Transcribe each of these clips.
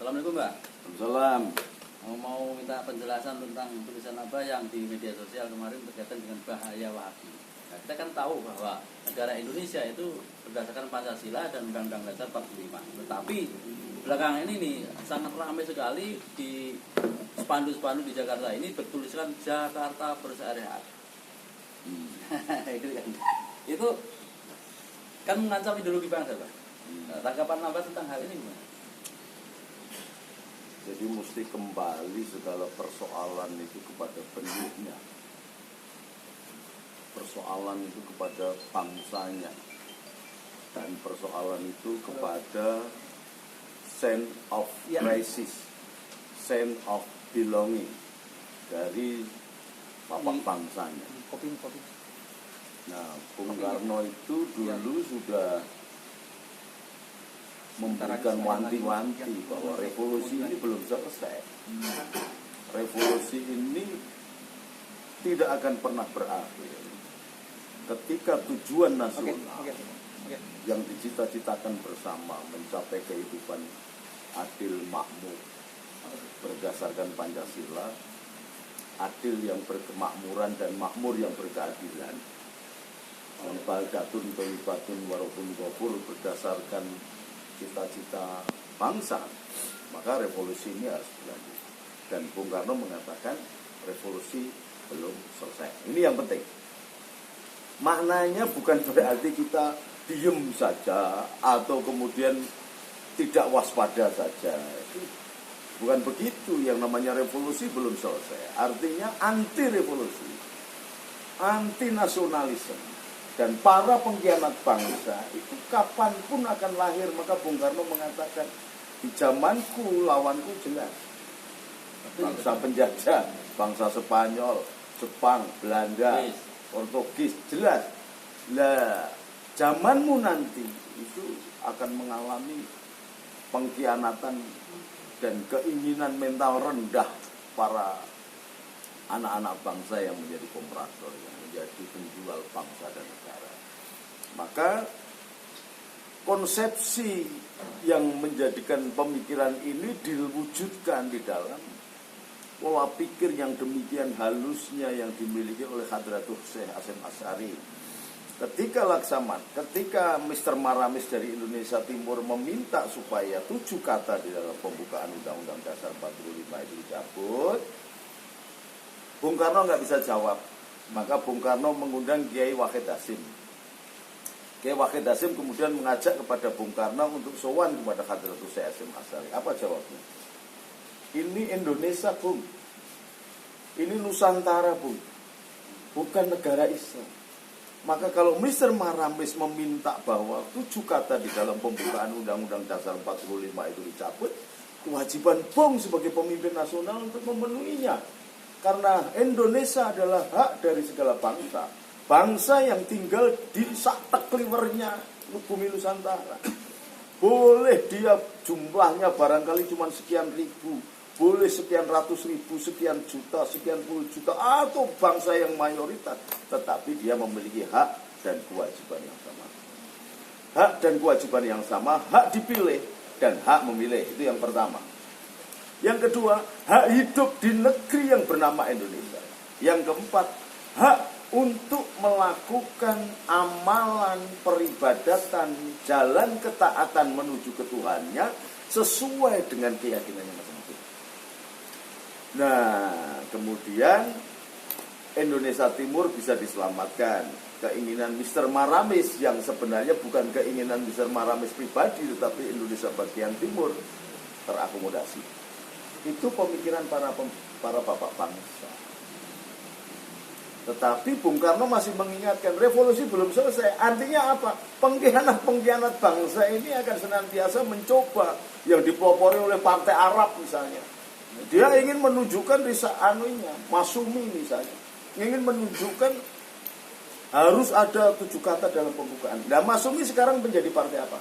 Assalamualaikum Mbak. Salam. Mau minta penjelasan tentang tulisan apa yang di media sosial kemarin berkaitan dengan bahaya Wahabi. Nah, kita kan tahu bahwa negara Indonesia itu berdasarkan Pancasila dan Undang-Undang Dasar 45. Tetapi belakangan ini nih sangat ramai sekali di spanduk-spanduk di Jakarta ini bertuliskan Jakarta Bersyariat. Itu kan mengancam ideologi bangsa, Pak. Nah, tanggapan Anda tentang hal ini gimana? Jadi mesti kembali segala persoalan itu kepada bentuknya. Persoalan itu kepada bangsanya. Dan persoalan itu kepada sense of crisis, sense of belonging dari bapak bangsanya. Kopi. Nah, Bung Karno itu dulu sudah memberikan wanti-wanti bahwa revolusi ini belum selesai. Revolusi ini tidak akan pernah berakhir ketika tujuan nasional yang dicita-citakan bersama mencapai kehidupan adil makmur berdasarkan Pancasila, adil yang berkemakmuran dan makmur yang berkeadilan, dan baldatun thayyibatun warabun ghafur berdasarkan cita-cita bangsa, maka revolusi ini harus berlanjut. Dan Bung Karno mengatakan revolusi belum selesai. Ini yang penting. Maknanya bukan berarti kita diem saja atau kemudian tidak waspada saja. Bukan begitu. Yang namanya revolusi belum selesai. Artinya anti revolusi, anti nasionalisme. Dan para pengkhianat bangsa itu kapanpun akan lahir. Maka Bung Karno mengatakan, di zamanku lawanku jelas. Bangsa penjajah, bangsa Spanyol, Jepang, Belanda, Portugis, jelas. Lah, zamanmu nanti itu akan mengalami pengkhianatan dan keinginan mental rendah para anak-anak bangsa yang menjadi komprator, yang menjadi penjual bangsa dan negara. Maka konsepsi yang menjadikan pemikiran ini diwujudkan di dalam pola pikir yang demikian halusnya yang dimiliki oleh Hadratul Syekh Hasyim Asy'ari. Ketika Mr. Maramis dari Indonesia Timur meminta supaya 7 kata di dalam pembukaan Undang-Undang Dasar 45 itu dicabut, Bung Karno nggak bisa jawab. Maka Bung Karno mengundang Kiai Wahid Hasyim. Kiai Wahid Hasyim kemudian mengajak kepada Bung Karno untuk sowan kepada Hadratul Syekh Hasyim Asy'ari. Apa jawabnya? Ini Indonesia, Bung. Ini Nusantara, Bung. Bukan negara Islam. Maka kalau Mr. Maramis meminta bahwa 7 kata di dalam pembukaan Undang-Undang Dasar 45 itu dicabut, kewajiban Bung sebagai pemimpin nasional untuk memenuhinya. Karena Indonesia adalah hak dari segala bangsa. Bangsa yang tinggal di sak tekliwernya bumi Nusantara. Boleh dia jumlahnya barangkali cuma sekian ribu, boleh sekian ratus ribu, sekian juta, sekian puluh juta, atau bangsa yang mayoritas, tetapi dia memiliki hak dan kewajiban yang sama. Hak dan kewajiban yang sama, hak dipilih dan hak memilih. Itu yang pertama. Yang kedua, hak hidup di negeri yang bernama Indonesia. Yang keempat, hak untuk melakukan amalan peribadatan, jalan ketaatan menuju ke Tuhannya sesuai dengan keyakinannya masing-masing. Nah, kemudian Indonesia Timur bisa diselamatkan. Keinginan Mr. Maramis yang sebenarnya bukan keinginan Mr. Maramis pribadi, tetapi Indonesia bagian timur terakomodasi. Itu pemikiran para bapak bangsa. Tetapi Bung Karno masih mengingatkan revolusi belum selesai. Artinya apa? Pengkhianat bangsa ini akan senantiasa mencoba, yang dipelopori oleh Partai Arab misalnya. Dia ingin menunjukkan Masumi misalnya, ingin menunjukkan harus ada 7 kata dalam pembukaan. Nah, Masumi sekarang menjadi partai apa?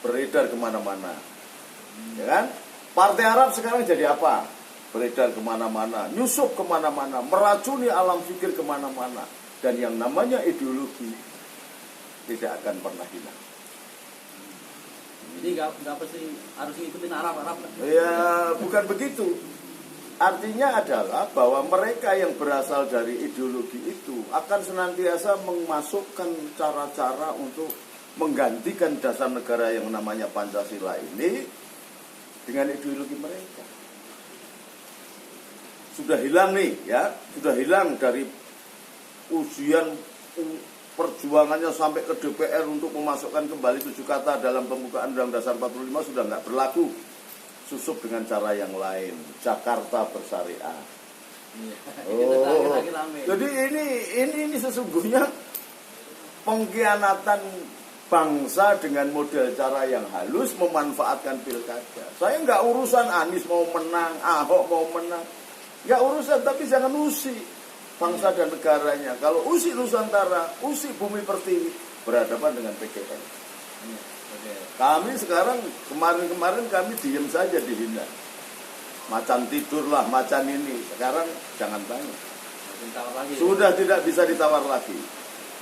Beredar kemana-mana, ya kan? Partai Arab sekarang jadi apa? Beredar kemana-mana, nyusup kemana-mana, meracuni alam pikir kemana-mana. Dan yang namanya ideologi tidak akan pernah hilang. Jadi nggak pasti harus ngikutin Arab kan? Ya, bukan begitu. Artinya adalah bahwa mereka yang berasal dari ideologi itu akan senantiasa memasukkan cara-cara untuk menggantikan dasar negara yang namanya Pancasila ini dengan ideologi mereka. Sudah hilang nih ya, sudah hilang dari ujian perjuangannya sampai ke DPR untuk memasukkan kembali 7 kata dalam pembukaan Undang-Undang Dasar 45 sudah nggak berlaku. Susup dengan cara yang lain, Jakarta bersyariah. Oh, jadi ini sesungguhnya pengkhianatan bangsa dengan model cara yang halus memanfaatkan pilkada. Saya nggak urusan Anies mau menang, Ahok mau menang, nggak urusan, tapi jangan usik bangsa dan negaranya. Kalau usik Nusantara, usik Bumi Pertiwi, berhadapan dengan PKN. Kami sekarang, kemarin kami diem saja dihina. Macan tidurlah, macan ini. Sekarang jangan tanya. Sudah tidak bisa ditawar lagi.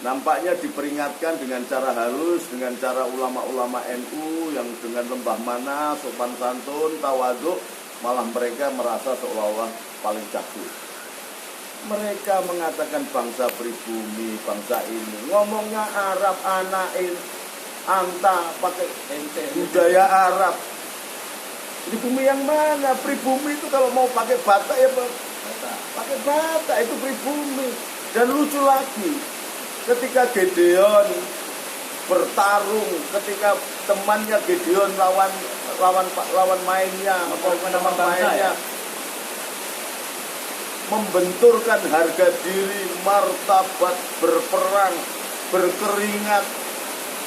Nampaknya diperingatkan dengan cara halus, dengan cara ulama-ulama NU yang dengan lembah mana, sopan santun, tawaduk, malah mereka merasa seolah-olah paling jago. Mereka mengatakan bangsa pribumi, bangsa ini. Ngomongnya Arab, anain, anta, pakai budaya Arab. Pribumi yang mana? Pribumi itu kalau mau pakai Batak ya pakai Batak, itu pribumi. Dan lucu lagi, ketika Gedeon bertarung, ketika temannya Gedeon lawan mainnya, teman mainnya, membenturkan harga diri, martabat, berperang, berkeringat,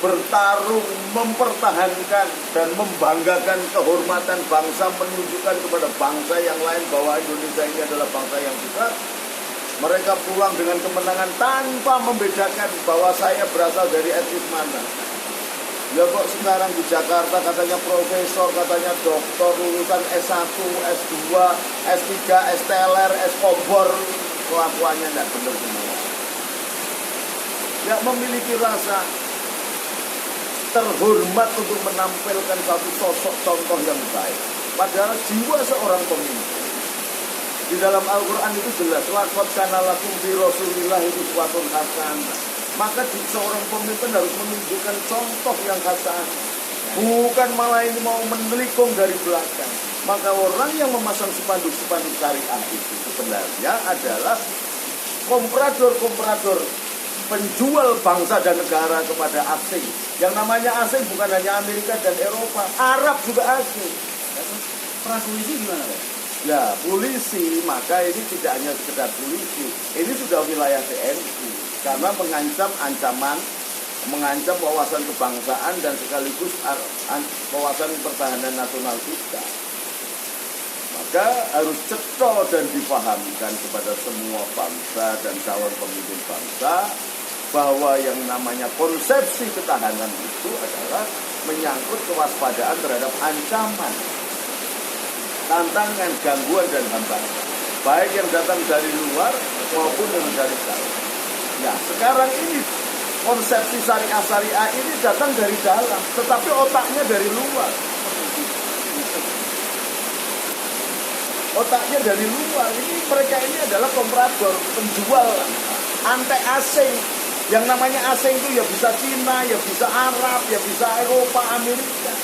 bertarung, mempertahankan dan membanggakan kehormatan bangsa, menunjukkan kepada bangsa yang lain bahwa Indonesia ini adalah bangsa yang besar. Mereka pulang dengan kemenangan tanpa membedakan bahwa saya berasal dari etnis mana. Ya kok sekarang di Jakarta katanya profesor, katanya doktor, lulusan S1, S2, S3, S-teler, S-kobor, kelakuannya tidak benar semua. Tidak memiliki rasa terhormat untuk menampilkan satu sosok contoh yang baik. Padahal jiwa seorang pemimpin di dalam Al-Quran itu jelas, laqad kana lakum fi Rasulillahi uswatun hasanah. Maka seorang pemimpin harus menunjukkan contoh yang hasanah, bukan malah ini mau menelikung dari belakang. Maka orang yang memasang spanduk-spanduk syariah itu sebenarnya adalah komprador penjual bangsa dan negara kepada asing. Yang namanya asing bukan hanya Amerika dan Eropa, Arab juga asing. Perang polisi gimana, Pak? Ya, polisi, maka ini tidak hanya sekedar polisi, ini sudah wilayah TNI karena mengancam wawasan kebangsaan dan sekaligus wawasan pertahanan nasional kita. Maka harus cetha dan dipahamkan kepada semua bangsa dan calon pemimpin bangsa bahwa yang namanya konsepsi ketahanan itu adalah menyangkut kewaspadaan terhadap ancaman, tantangan, gangguan, dan hambatan, baik yang datang dari luar maupun yang dari dalam. Nah, sekarang ini konsepsi syariah ini datang dari dalam, tetapi otaknya dari luar. Otaknya dari luar. Ini mereka ini adalah komprador, penjual, antek asing. Yang namanya asing itu ya bisa Cina, ya bisa Arab, ya bisa Eropa, Amerika.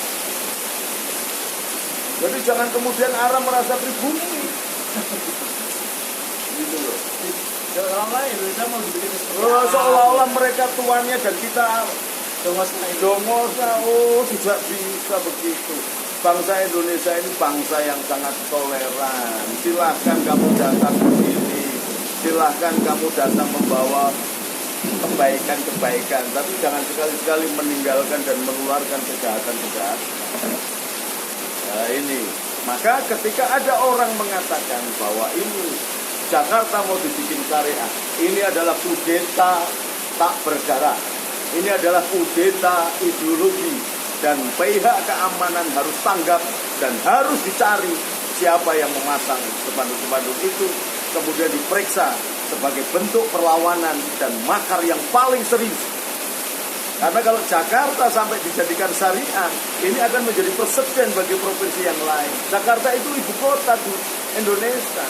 Jadi jangan kemudian Arab merasa pribumi. Gitu loh. Seolah-olah Indonesia mau dibikin seolah-olah mereka tuannya dan kita dongosnya. Oh, tidak bisa begitu. Bangsa Indonesia ini bangsa yang sangat toleran. Silahkan kamu datang ke sini, silahkan kamu datang membawa kebaikan-kebaikan, tapi jangan sekali-sekali meninggalkan dan menularkan kejahatan-kejahatan. Nah ini, maka ketika ada orang mengatakan bahwa ini Jakarta mau dibikin syariah, ini adalah kudeta tak berdarah, ini adalah kudeta ideologi, dan pihak keamanan harus tanggap dan harus dicari siapa yang memasang spanduk-spanduk itu, kemudian diperiksa sebagai bentuk perlawanan dan makar yang paling serius. Karena kalau Jakarta sampai dijadikan syariah, ini akan menjadi presiden bagi provinsi yang lain. Jakarta itu ibu kota tuh Indonesia.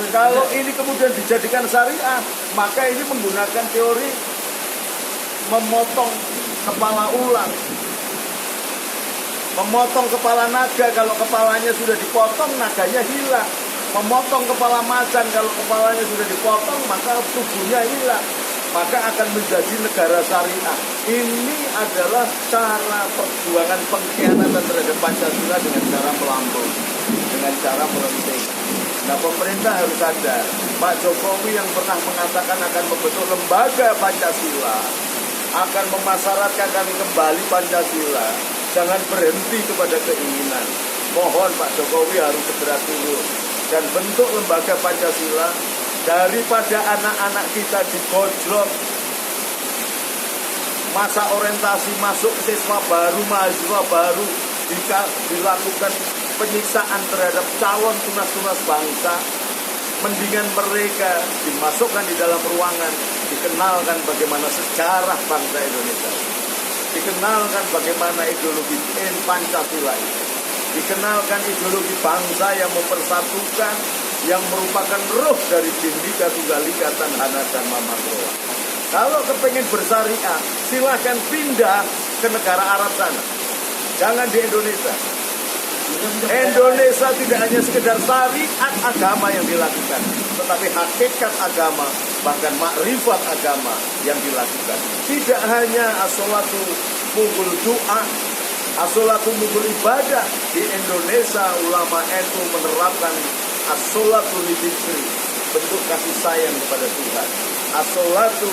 Kalau ini kemudian dijadikan syariah, maka ini menggunakan teori memotong kepala ular, memotong kepala naga. Kalau kepalanya sudah dipotong, naganya hilang. Memotong kepala macan, kalau kepalanya sudah dipotong, maka tubuhnya hilang. Maka akan menjadi negara syariah. Ini adalah cara perjuangan pengkhianatan terhadap Pancasila dengan cara melampaui, dengan cara merenting. Nah, pemerintah harus sadar, Pak Jokowi yang pernah mengatakan akan membentuk lembaga Pancasila, akan memasyaratkan kembali Pancasila, jangan berhenti kepada keinginan. Mohon Pak Jokowi harus segera turun dan bentuk lembaga Pancasila, daripada anak-anak kita digojlok masa orientasi, masuk siswa baru, mahasiswa baru, dilakukan penyiksaan terhadap calon tunas-tunas bangsa. Mendingan mereka dimasukkan di dalam ruangan, dikenalkan bagaimana sejarah bangsa Indonesia, dikenalkan bagaimana ideologi Pancasila itu, dikenalkan ideologi bangsa yang mempersatukan, yang merupakan roh dari Bhinneka Tunggal Ika Tanhana Dharma Mangrowa. Kalau kepengen bersyariah, silahkan pindah ke negara Arab sana, jangan di Indonesia. Indonesia tidak hanya sekedar syariat agama yang dilakukan, tetapi hakikat agama, bahkan makrifat agama yang dilakukan. Tidak hanya as-sholatu mungkul doa, as-sholatu mungkul ibadah. Di Indonesia ulama NU menerapkan as-sholatu lidzikri, bentuk kasih sayang kepada Tuhan. As-sholatu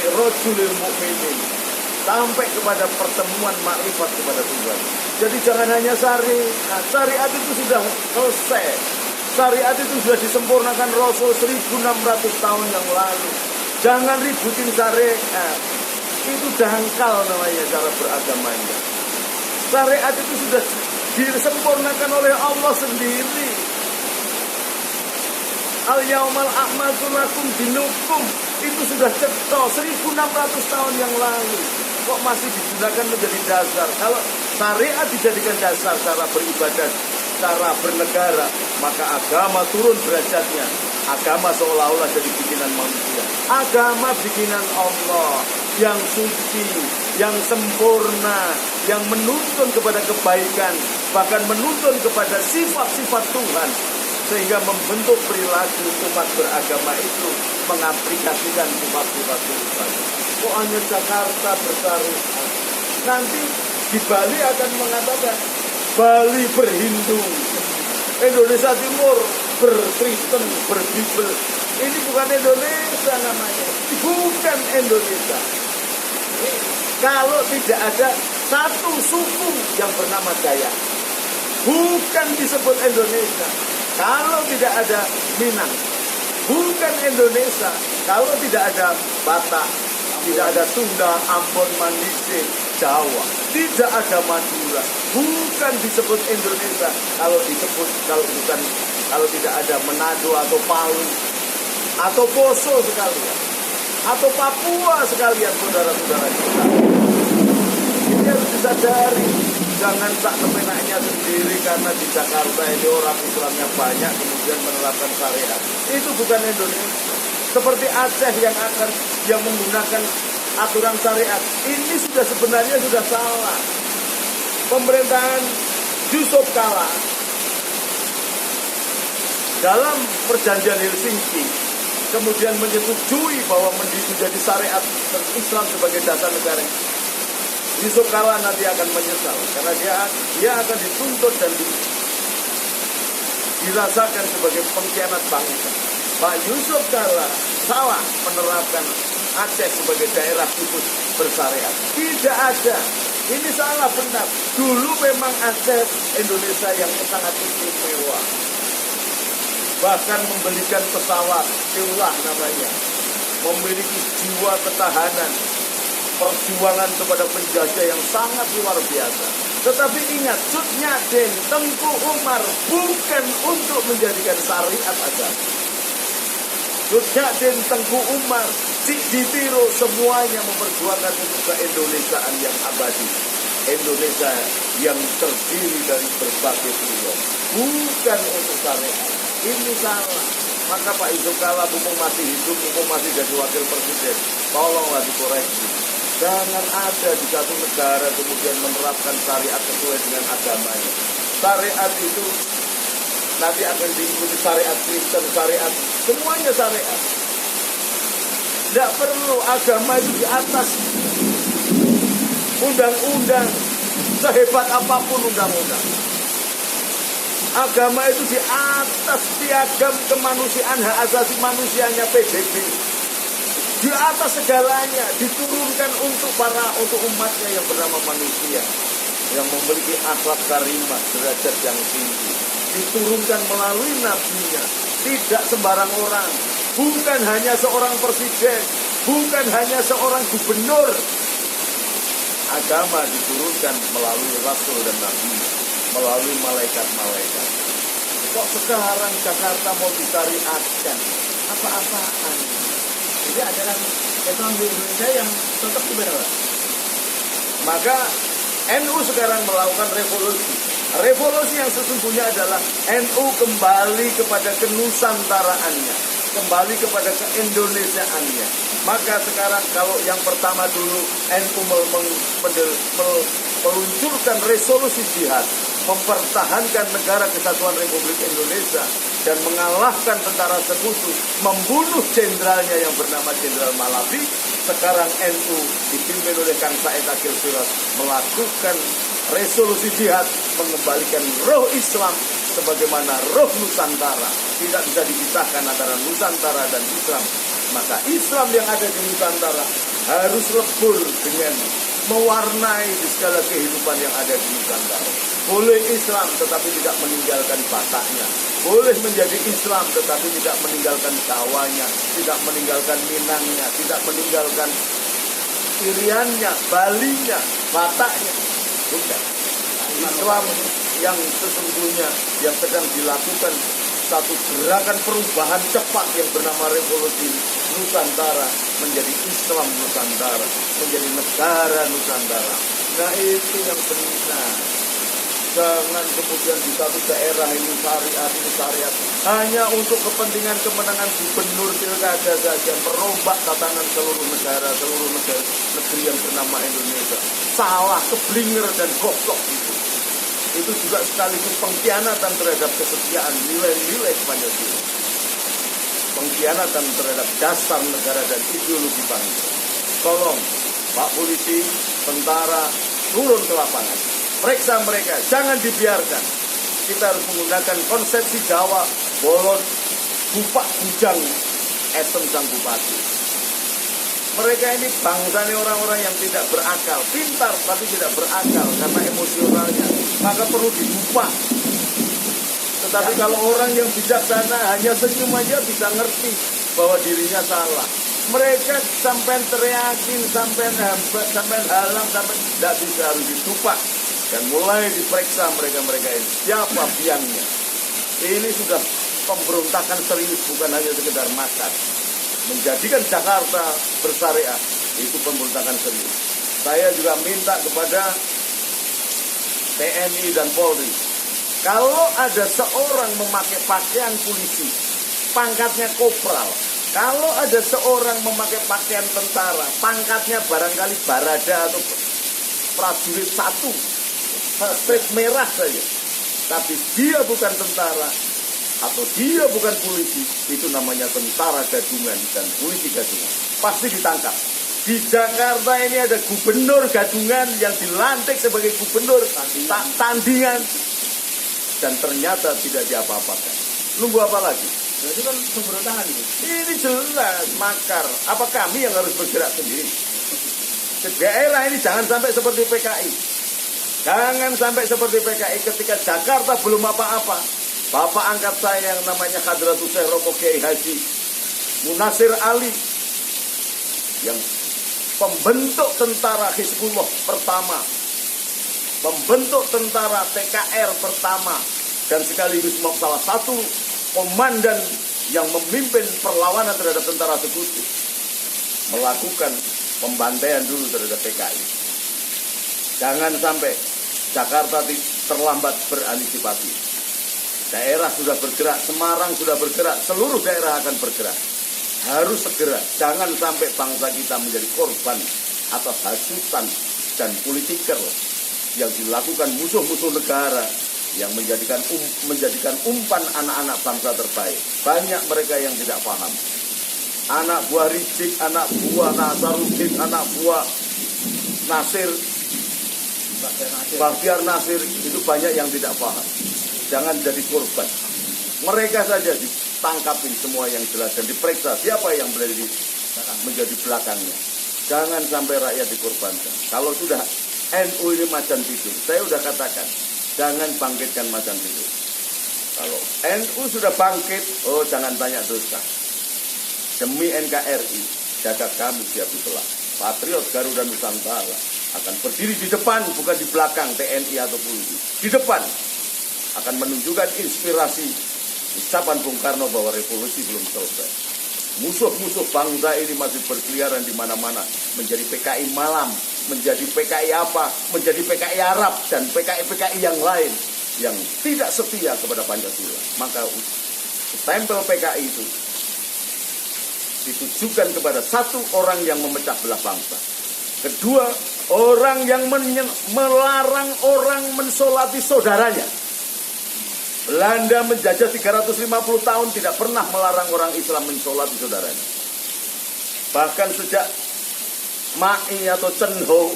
li'rojulil mu'minin, sampai kepada pertemuan makrifat kepada Tuhan. Jadi jangan hanya syariat. Syariat itu sudah selesai. Syariat itu sudah disempurnakan Rasul 1600 tahun yang lalu. Jangan ributin syariat. Itu dangkal namanya cara beragamanya. Syariat itu sudah disempurnakan oleh Allah sendiri. Al-yaumal akmaltu lakum dinukum, itu sudah cetha 1600 tahun yang lalu. Kok masih digunakan menjadi dasar? Kalau syariat dijadikan dasar cara beribadah, cara bernegara, maka agama turun derajatnya. Agama seolah-olah jadi bikinan manusia. Agama bikinan Allah yang suci, yang sempurna, yang menuntun kepada kebaikan, bahkan menuntun kepada sifat-sifat Tuhan, sehingga membentuk perilaku umat beragama itu mengaplikasikan sifat-sifat Tuhan. Kok hanya Jakarta bersyariat? Nanti di Bali akan mengatakan Bali berhindu, Indonesia Timur berkristen, berbibel. Ini bukan Indonesia namanya, bukan Indonesia. Kalau tidak ada satu suku yang bernama Dayak, bukan disebut Indonesia. Kalau tidak ada Minang, bukan Indonesia. Kalau tidak ada Batak, tidak ada Sunda, Ambon, Manise, Jawa, tidak ada Madura, bukan disebut Indonesia. Kalau tidak ada Manado atau Palu atau Poso sekalian, atau Papua sekalian, saudara-saudara kita. Ini harus disadari. Jangan tak kepenaknya sendiri karena di Jakarta ini orang Islamnya banyak kemudian menerapkan syariat. Itu bukan Indonesia. Seperti Aceh yang menggunakan aturan syariat. Ini sebenarnya sudah salah. Pemerintahan Yusuf Kala dalam perjanjian Helsinki kemudian menyetujui bahwa menjadi syariat Islam sebagai dasar negara. Yusuf Kala nanti akan menyesal karena dia akan dituntut dan dirasakan sebagai pengkhianat bangsa. Pak Yusuf Kala salah menerapkan Aceh sebagai daerah khusus bersyariat. Tidak ada. Ini salah benar. Dulu memang Aceh Indonesia yang sangat istimewa. Bahkan membelikan pesawat, siulah namanya. Memiliki jiwa ketahanan, perjuangan kepada penjajah yang sangat luar biasa. Tetapi ingat, Cut Nyaden, Tengku Umar bukan untuk menjadikan syariat agama. Cut Nyaden, Tengku Umar Ditiro semuanya memperjuangkan untuk keindonesiaan yang abadi. Indonesia yang terdiri dari berbagai pulau, bukan untuk syariat. Ini salah. Maka Pak Yusuf Kala mumpung masih hidup, mumpung masih jadi wakil presiden, tolonglah dikoreksi. Jangan ada di satu negara kemudian menerapkan syariat sesuai dengan agamanya. Syariat itu nanti akan diikuti syariat Kristen, syariat, semuanya syariat. Tidak perlu, agama itu di atas undang-undang, sehebat apapun undang-undang. Agama itu di atas piagam kemanusiaan, hak asasi manusianya PBB. Di atas segalanya, diturunkan untuk umatnya yang bernama manusia, yang memiliki akhlak karimah, derajat yang tinggi. Diturunkan melalui nabinya, tidak sembarang orang. Bukan hanya seorang presiden, bukan hanya seorang gubernur. Agama diturunkan melalui rasul dan nabi, melalui malaikat-malaikat. Kok sekarang Jakarta mau disyariatkan? Apa-apaan? Jadi ajaran Islam di Indonesia yang cocok di mana? Maka NU sekarang melakukan revolusi. Revolusi yang sesungguhnya adalah NU kembali kepada kenusantaraannya, kembali kepada keindonesiaannya. Maka sekarang kalau yang pertama dulu NU meluncurkan resolusi jihad, mempertahankan negara kesatuan Republik Indonesia dan mengalahkan tentara sekutu, membunuh jenderalnya yang bernama Jenderal Malabi. Sekarang NU dipimpin oleh Kang Said Akil Siraj melakukan resolusi jihad, mengembalikan roh Islam sebagaimana roh Nusantara. Tidak bisa dipisahkan antara Nusantara dan Islam. Maka Islam yang ada di Nusantara harus lebur dengan mewarnai di segala kehidupan yang ada di Nusantara. Boleh Islam tetapi tidak meninggalkan Bataknya. Boleh menjadi Islam tetapi tidak meninggalkan Jawanya, tidak meninggalkan Minangnya, tidak meninggalkan Iriannya, Balinya, Bataknya. Bukan. Islam yang sesungguhnya yang sedang dilakukan satu gerakan perubahan cepat yang bernama revolusi Nusantara menjadi Islam Nusantara, menjadi negara Nusantara. Nah itu yang benar. Jangan kemudian di satu daerah ini syariat hanya untuk kepentingan kemenangan gubernur pilkada saja, merombak tatanan seluruh negeri yang bernama Indonesia. Salah, keblinger dan goblok itu. Itu juga sekaligus pengkhianatan terhadap kesetiaan nilai-nilai Pancasila. Pengkhianatan terhadap dasar negara dan ideologi bangsa. Tolong, Pak Polisi, tentara, turun ke lapangan. Periksa mereka, jangan dibiarkan. Kita harus menggunakan konsepsi Jawa, bolot, bupak, bujang, esem sang bupati. Mereka ini bangsa ini orang-orang yang tidak berakal, pintar tapi tidak berakal karena emosionalnya. Maka perlu dibupak. Tetapi kalau orang yang bijaksana hanya senyum aja bisa ngerti bahwa dirinya salah. Mereka sampai teriakin, sampai hambat, sampai halang, sampai tidak bisa, harus ditupak. Dan mulai diperiksa mereka-mereka ini. Siapa biangnya? Ini sudah pemberontakan serius, bukan hanya sekedar makar. Menjadikan Jakarta bersyariah, itu pemberontakan serius. Saya juga minta kepada TNI dan Polri, kalau ada seorang memakai pakaian polisi, pangkatnya kopral. Kalau ada seorang memakai pakaian tentara, pangkatnya barangkali barada atau prajurit 1, strip merah saja. Tapi dia bukan tentara atau dia bukan polisi, itu namanya tentara gadungan dan polisi gadungan. Pasti ditangkap. Di Jakarta ini ada gubernur gadungan yang dilantik sebagai gubernur tandingan dan ternyata tidak diapa-apakan. Nunggu apa lagi? Berarti kan pemberontakan itu. Ini jelas makar. Apa kami yang harus bergerak sendiri? Daerah ini jangan sampai seperti PKI. Jangan sampai seperti PKI ketika Jakarta belum apa-apa. Bapak angkat saya yang namanya Hadratus Syekh Roko Kiai Haji Munasir Ali yang pembentuk tentara Hizbullah pertama, pembentuk tentara TKR pertama, dan sekaligus salah satu komandan yang memimpin perlawanan terhadap tentara sekutu. melakukan pembantaian dulu terhadap PKI. Jangan sampai Jakarta terlambat berantisipasi. Daerah sudah bergerak, Semarang sudah bergerak, seluruh daerah akan bergerak. Harus segera, jangan sampai bangsa kita menjadi korban atas hasutan dan politiker yang dilakukan musuh-musuh negara yang menjadikan umpan anak-anak bangsa terbaik. Banyak mereka yang tidak paham. Anak buah Rizik, anak buah Nasaruddin, anak buah Nasir, Bahtiar Nasir, itu banyak yang tidak paham. Jangan jadi korban. Mereka saja ditangkapin semua yang jelas dan diperiksa siapa yang menjadi belakangnya. Jangan sampai rakyat dikorbankan. Kalau sudah NU ini macan tidur, saya sudah katakan, jangan bangkitkan macan tidur. Kalau NU sudah bangkit, oh jangan tanya dosa. Demi NKRI, jaga kami siap dibelah. Patriot Garuda Nusantara akan berdiri di depan, bukan di belakang TNI atau polisi. Di depan akan menunjukkan inspirasi ucapan Bung Karno bahwa revolusi belum selesai. Musuh-musuh bangsa ini masih berkeliaran di mana-mana, menjadi PKI malam, menjadi PKI apa, menjadi PKI Arab dan PKI-PKI yang lain yang tidak setia kepada Pancasila. Maka stempel PKI itu ditujukan kepada satu orang yang memecah belah bangsa. Kedua, orang yang melarang orang mensolati saudaranya. Belanda menjajah 350 tahun tidak pernah melarang orang Islam mensolati saudaranya. Bahkan sejak Mai atau Chen Ho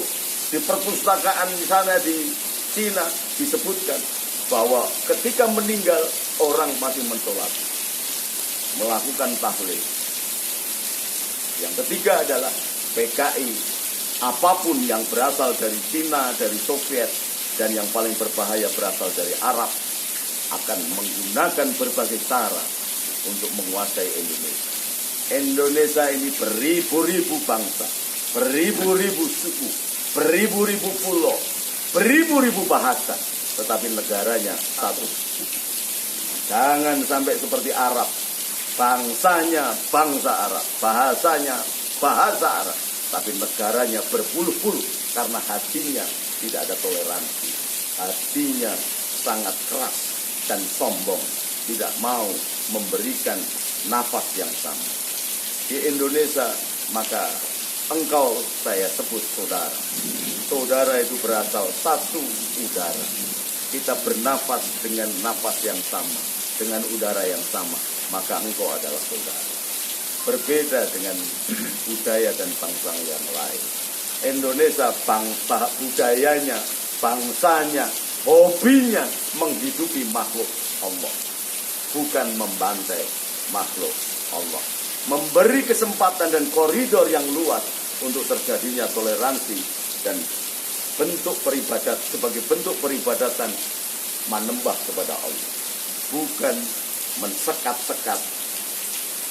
di perpustakaan di sana di Cina disebutkan bahwa ketika meninggal orang masih mensolati, melakukan tahlil. Yang ketiga adalah PKI, apapun yang berasal dari Cina, dari Soviet, dan yang paling berbahaya berasal dari Arab, akan menggunakan berbagai cara untuk menguasai Indonesia. Indonesia ini beribu-ribu bangsa, beribu-ribu suku, beribu-ribu pulau, beribu-ribu bahasa, tetapi negaranya satu. Jangan sampai seperti Arab. Bangsanya bangsa Arab, bahasanya bahasa Arab, tapi negaranya berpuluh-puluh karena hatinya tidak ada toleransi. Hatinya sangat keras dan sombong, tidak mau memberikan nafas yang sama. Di Indonesia, maka engkau saya sebut saudara. Saudara itu berasal satu udara. Kita bernafas dengan nafas yang sama, dengan udara yang sama, maka engkau adalah saudara. Berbeda dengan budaya dan bangsa yang lain. Indonesia bangsa budayanya, bangsanya, hobinya menghidupi makhluk Allah, bukan membantai makhluk Allah. Memberi kesempatan dan koridor yang luas untuk terjadinya toleransi dan bentuk peribadat sebagai bentuk peribadatan menembah kepada Allah, bukan mensekat-sekat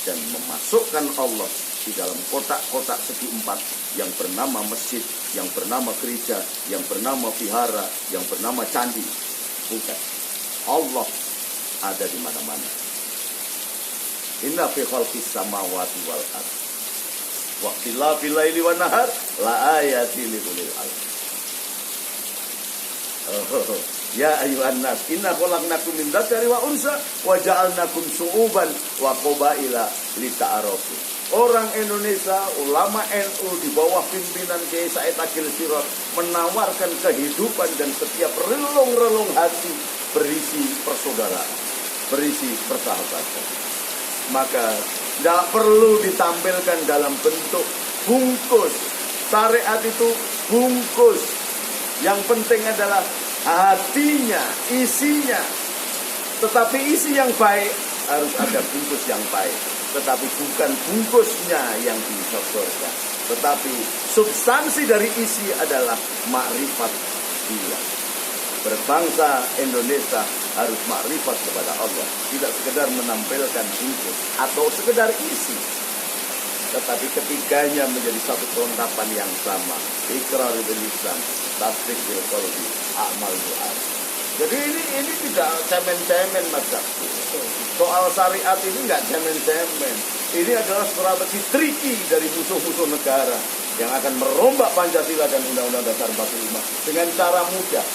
dan memasukkan Allah di dalam kotak-kotak segi empat yang bernama masjid, yang bernama gereja, yang bernama vihara, yang bernama candi. Bukan. Allah ada di mana-mana. Inna fi khalqis samawati wal ardh wa ikhtilafil laili wan nahar la ayatin li ulil albab. Ya ayuhan nas, inna khalaqnakum min dzakari wa unsa wa ja'alnakum syu'uban wa qabaila lita'arafu. Orang Indonesia, ulama NU di bawah pimpinan Kiai Said Agil Sirot menawarkan kehidupan dan setiap relung-relung hati berisi persaudaraan, berisi persahabatan. Maka tidak perlu ditampilkan dalam bentuk bungkus. Syariat itu bungkus. Yang penting adalah hatinya, isinya. Tetapi isi yang baik harus ada bungkus yang baik. Tetapi bukan bungkusnya yang disodorkan. Tetapi substansi dari isi adalah makrifat dia. Berbangsa Indonesia harus makrifat kepada Allah. Tidak sekedar menampilkan bungkus atau sekedar isi. Tetapi ketiganya menjadi satu kelengkapan yang sama. Iqrar bil lisan, tasdik bil qalbi, amal bil arti. Jadi ini tidak cemen-cemen Mas Jakti. Soal syariat ini nggak cemen-cemen. Ini adalah strategi triki dari musuh-musuh negara yang akan merombak Pancasila dan Undang-Undang Dasar 45 dengan cara mudah.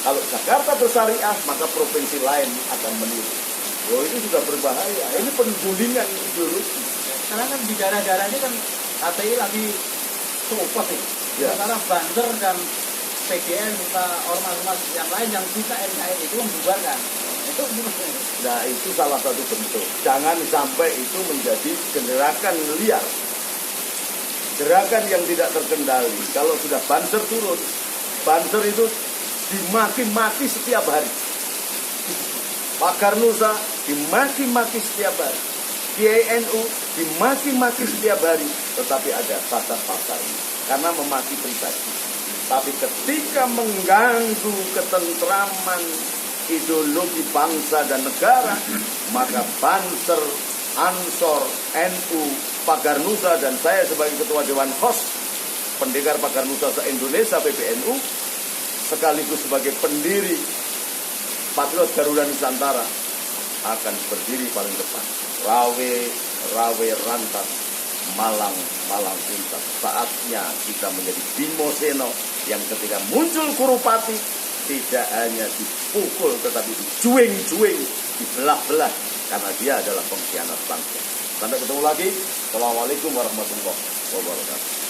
Kalau Jakarta bersyariah, maka provinsi lain akan meniru. Oh, itu sudah berbahaya. Ini pendulingan ideologi. Karena kan di daerah-daerah ini kan HTI lagi copot nih. Ya. Sementara Banser dan PGN serta ormas-ormas yang lain yang bisa NKRI itu membubarkan. Itu gimana? Nah, itu salah satu bentuk. Jangan sampai itu menjadi gerakan liar. Gerakan yang tidak terkendali. Kalau sudah Banser turun, Banser itu dimaki-maki setiap hari. Pakar Nusa dimaki-maki setiap hari. Kiai NU dimaki-maki setiap hari. Tetapi ada tata pasarnya. Karena memaki pribadi. Tapi ketika mengganggu ketentraman ideologi bangsa dan negara, maka Banser, Ansor, NU, Pakar Nusa, dan saya sebagai Ketua Dewan Kos Pendekar Pakar Nusa se-Indonesia PPNU, sekaligus sebagai pendiri Patriot Garuda Nusantara, akan berdiri paling depan. Rawe rantas, malang tuntas. Saatnya kita menjadi Bimo Seno yang ketika muncul Kurupati tidak hanya dipukul tetapi dijuing-juing, dibelah-belah, karena dia adalah pengkhianat bangsa. Sampai ketemu lagi. Assalamualaikum warahmatullahi wabarakatuh.